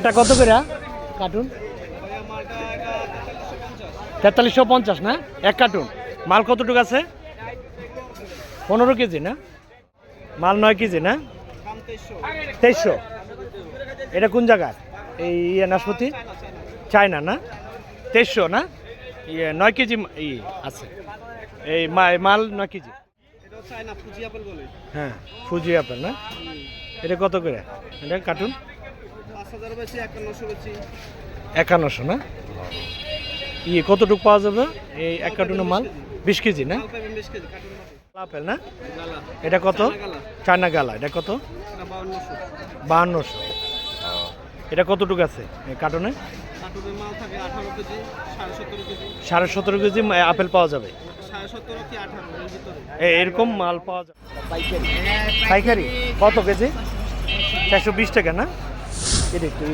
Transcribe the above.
মালটা কত করে কার্টুন? 4350 না এক কার্টুন। মাল কতটুকু আছে? 15 কেজি না? মাল 9 কেজি না? 2300। এটা কোন জায়গার? এই নাশপাতি চায়না না? 2300 না? 9 কেজি আছে। এই মাল 9 কেজি। হ্যাঁ ফুজি আপেল না? এটা কত করে এটা কার্টুন? 5100 না? কতটুকু পাওয়া যাবে এই এক কার্টুনের মাল? 20 কেজি না? আপেল না? এটা কত? চায়না গালা। এটা কত? 5200। এটা কতটুকু আছে এই কার্টুনে? 17.5 কেজি আপেল পাওয়া যাবে। এরকম মাল পাওয়া যাবে পাইকারি। কত কেজি? 420 টাকা না? এটা একটু